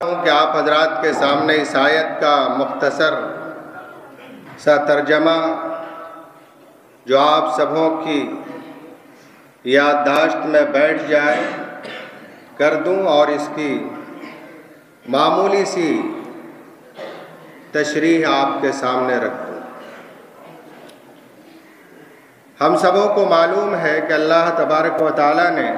کہ آپ حضرات کے سامنے اس آیت کا مختصر سا ترجمہ جو آپ سبوں کی یادداشت میں بیٹھ جائے کر دوں اور اس کی معمولی سی تشریح آپ کے سامنے رکھ دوں۔ ہم سبوں کو معلوم ہے کہ اللہ تبارک و تعالیٰ نے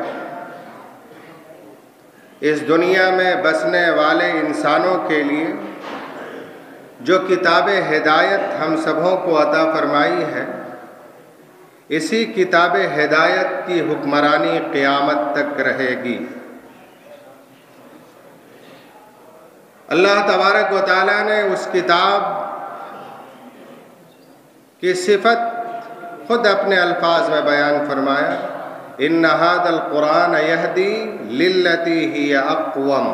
اس دنیا میں بسنے والے انسانوں کے لیے جو کتاب ہدایت ہم سبوں کو عطا فرمائی ہے، اسی کتاب ہدایت کی حکمرانی قیامت تک رہے گی۔ اللہ تبارک و تعالیٰ نے اس کتاب کی صفت خود اپنے الفاظ میں بیان فرمایا، ان ھذا القرآن یہدی للتی ہی اقوم،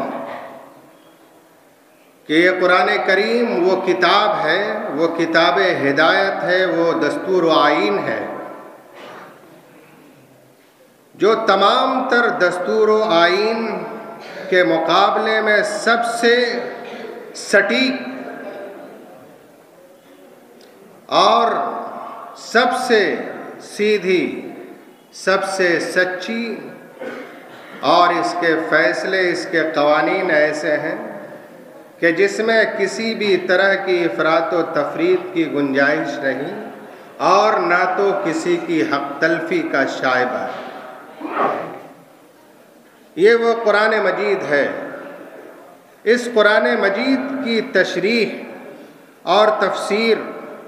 کہ یہ قرآن کریم وہ کتاب ہے، وہ کتاب ہدایت ہے، وہ دستور و آئین ہے جو تمام تر دستور و آئین کے مقابلے میں سب سے سٹیک اور سب سے سیدھی، سب سے سچی، اور اس کے فیصلے، اس کے قوانین ایسے ہیں کہ جس میں کسی بھی طرح کی افراط و تفریط کی گنجائش نہیں اور نہ تو کسی کی حق تلفی کا شائبہ ہے۔ یہ وہ قرآن مجید ہے۔ اس قرآن مجید کی تشریح اور تفسیر،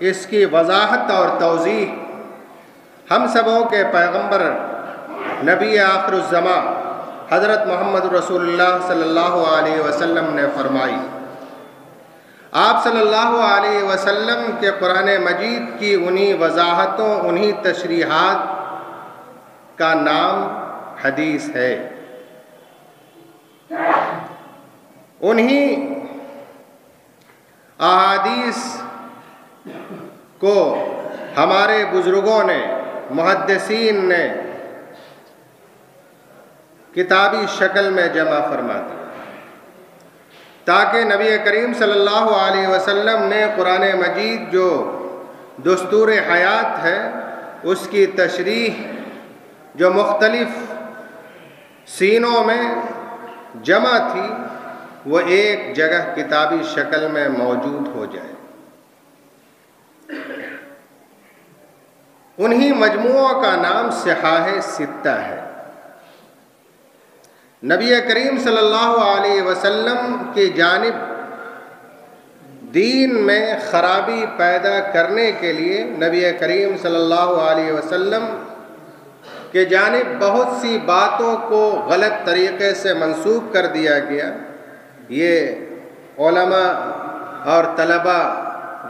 اس کی وضاحت اور توضیح ہم سبوں کے پیغمبر نبی آخر الزماں حضرت محمد رسول اللہ صلی اللہ علیہ وسلم نے فرمائی۔ آپ صلی اللہ علیہ وسلم کے قرآن مجید کی انہی وضاحتوں، انہی تشریحات کا نام حدیث ہے۔ انہی احادیث کو ہمارے بزرگوں نے، محدثین نے کتابی شکل میں جمع فرما دی، تاکہ نبی کریم صلی اللہ علیہ وسلم نے قرآن مجید جو دستور حیات ہے، اس کی تشریح جو مختلف سینوں میں جمع تھی، وہ ایک جگہ کتابی شکل میں موجود ہو جائے۔ انہی مجموعوں کا نام صحاح ستہ ہے۔ نبی کریم صلی اللہ علیہ وسلم کی جانب دین میں خرابی پیدا کرنے کے لیے نبی کریم صلی اللہ علیہ وسلم کی جانب بہت سی باتوں کو غلط طریقے سے منسوب کر دیا گیا۔ یہ علماء اور طلباء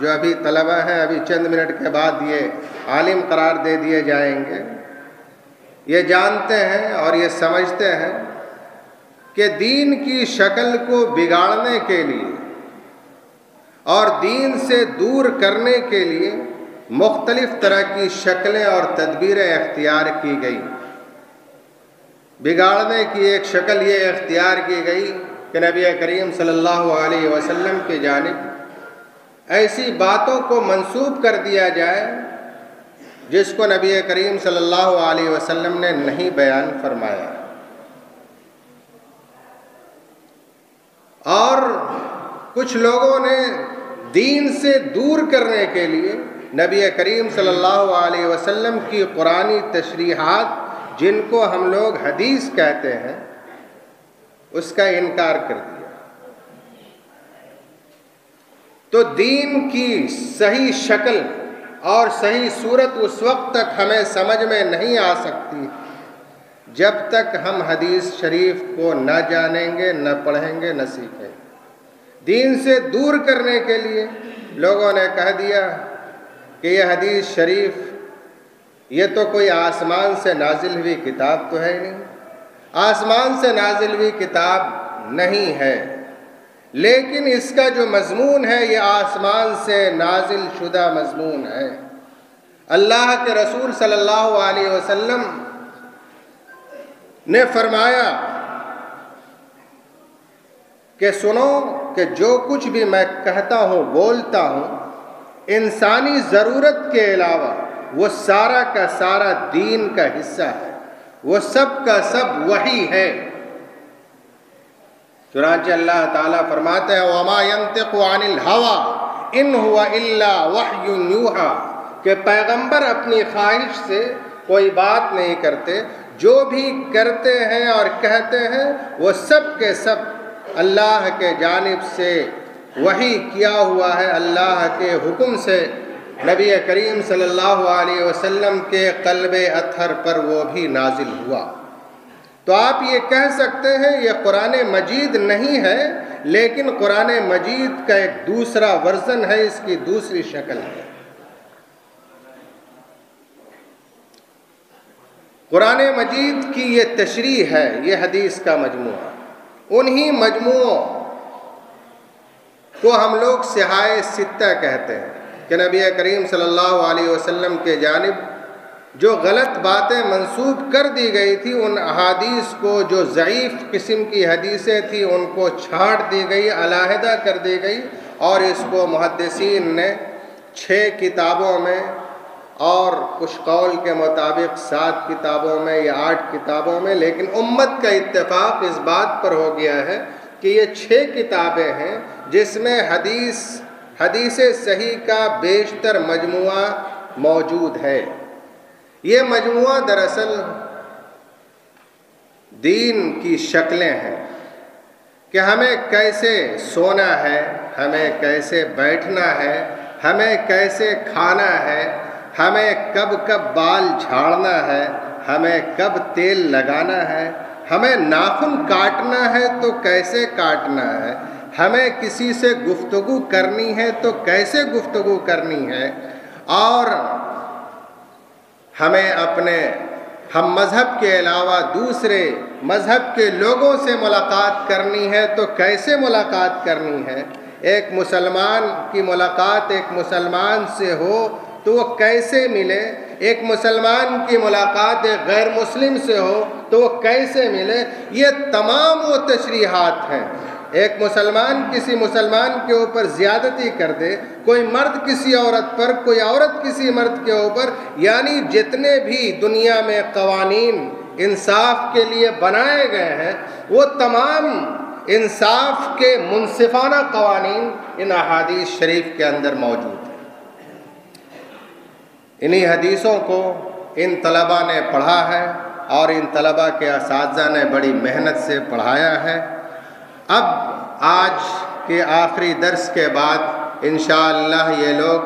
جو ابھی طلباء ہیں، ابھی چند منٹ کے بعد یہ عالم قرار دے دیے جائیں گے، یہ جانتے ہیں اور یہ سمجھتے ہیں کہ دین کی شکل کو بگاڑنے کے لیے اور دین سے دور کرنے کے لیے مختلف طرح کی شکلیں اور تدبیریں اختیار کی گئی۔ بگاڑنے کی ایک شکل یہ اختیار کی گئی کہ نبی کریم صلی اللہ علیہ وسلم کی جانب ایسی باتوں کو منسوب کر دیا جائے جس کو نبی کریم صلی اللہ علیہ وسلم نے نہیں بیان فرمایا، اور کچھ لوگوں نے دین سے دور کرنے کے لیے نبی کریم صلی اللہ علیہ وسلم کی قرآنی تشریحات، جن کو ہم لوگ حدیث کہتے ہیں، اس کا انکار کر دیا۔ تو دین کی صحیح شکل اور صحیح صورت اس وقت تک ہمیں سمجھ میں نہیں آ سکتی جب تک ہم حدیث شریف کو نہ جانیں گے، نہ پڑھیں گے، نہ سیکھیں گے۔ دین سے دور کرنے کے لیے لوگوں نے کہہ دیا کہ یہ حدیث شریف یہ تو کوئی آسمان سے نازل ہوئی کتاب تو ہے نہیں، آسمان سے نازل ہوئی کتاب نہیں ہے، لیکن اس کا جو مضمون ہے یہ آسمان سے نازل شدہ مضمون ہے۔ اللہ کے رسول صلی اللہ علیہ وسلم نے فرمایا کہ سنو کہ جو کچھ بھی میں کہتا ہوں بولتا ہوں انسانی ضرورت کے علاوہ وہ سارا کا سارا دین کا حصہ ہے، وہ سب کا سب وحی ہے۔ چنانچہ اللہ تعالیٰ فرماتے ہیں وَمَا يَنطِقُ عَنِ الْهَوَىٰ إِنْ هُوَ إِلَّا وَحْيٌ يُوحَىٰ، کہ پیغمبر اپنی خواہش سے کوئی بات نہیں کرتے، جو بھی کرتے ہیں اور کہتے ہیں وہ سب کے سب اللہ کے جانب سے وحی کیا ہوا ہے، اللہ کے حکم سے نبی کریم صلی اللہ علیہ وسلم کے قلب اطہر پر وہ بھی نازل ہوا۔ تو آپ یہ کہہ سکتے ہیں یہ قرآن مجید نہیں ہے، لیکن قرآن مجید کا ایک دوسرا ورژن ہے، اس کی دوسری شکل ہے۔ قرآن مجید کی یہ تشریح ہے، یہ حدیث کا مجموعہ، انہی مجموعوں کو ہم لوگ صحائح ستہ کہتے ہیں کہ نبی کریم صلی اللہ علیہ وسلم کے جانب جو غلط باتیں منسوب کر دی گئی تھی، ان احادیث کو جو ضعیف قسم کی حدیثیں تھیں ان کو چھانٹ دی گئی، علیحدہ کر دی گئی، اور اس کو محدثین نے 6 کتابوں میں اور کچھ قول کے مطابق 7 کتابوں میں یا 8 کتابوں میں، لیکن امت کا اتفاق اس بات پر ہو گیا ہے کہ یہ 6 کتابیں ہیں جس میں حدیث صحیح کا بیشتر مجموعہ موجود ہے۔ یہ مجموعہ دراصل دین کی شکلیں ہیں کہ ہمیں کیسے سونا ہے، ہمیں کیسے بیٹھنا ہے، ہمیں کیسے کھانا ہے، ہمیں کب کب بال جھاڑنا ہے، ہمیں کب تیل لگانا ہے، ہمیں ناخن کاٹنا ہے تو کیسے کاٹنا ہے، ہمیں کسی سے گفتگو کرنی ہے تو کیسے گفتگو کرنی ہے، اور ہمیں اپنے ہم مذہب کے علاوہ دوسرے مذہب کے لوگوں سے ملاقات کرنی ہے تو کیسے ملاقات کرنی ہے۔ ایک مسلمان کی ملاقات ایک مسلمان سے ہو تو وہ کیسے ملے، ایک مسلمان کی ملاقات ایک غیر مسلم سے ہو تو وہ کیسے ملے، یہ تمام وہ تشریحات ہیں۔ ایک مسلمان کسی مسلمان کے اوپر زیادتی کر دے، کوئی مرد کسی عورت پر، کوئی عورت کسی مرد کے اوپر، یعنی جتنے بھی دنیا میں قوانین انصاف کے لیے بنائے گئے ہیں وہ تمام انصاف کے منصفانہ قوانین ان احادیث شریف کے اندر موجود ہیں۔ انہی حدیثوں کو ان طلباء نے پڑھا ہے اور ان طلباء کے اساتذہ نے بڑی محنت سے پڑھایا ہے۔ اب آج کے آخری درس کے بعد انشاءاللہ یہ لوگ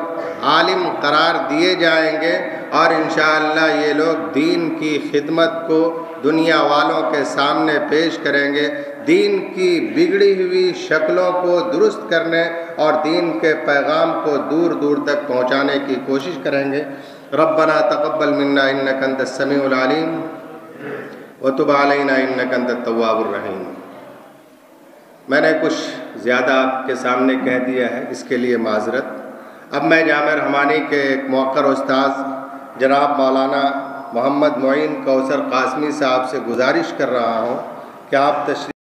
عالم قرار دیے جائیں گے اور انشاءاللہ یہ لوگ دین کی خدمت کو دنیا والوں کے سامنے پیش کریں گے، دین کی بگڑی ہوئی شکلوں کو درست کرنے اور دین کے پیغام کو دور دور تک پہنچانے کی کوشش کریں گے۔ ربنا تقبل منا انک انت السمیع العلیم وتب علینا انک انت التواب الرحیم۔ میں نے کچھ زیادہ آپ کے سامنے کہہ دیا ہے، اس کے لیے معذرت۔ اب میں جامعہ رحمانی کے ایک موقر استاذ جناب مولانا محمد معین کوثر قاسمی صاحب سے گزارش کر رہا ہوں کہ آپ تشریف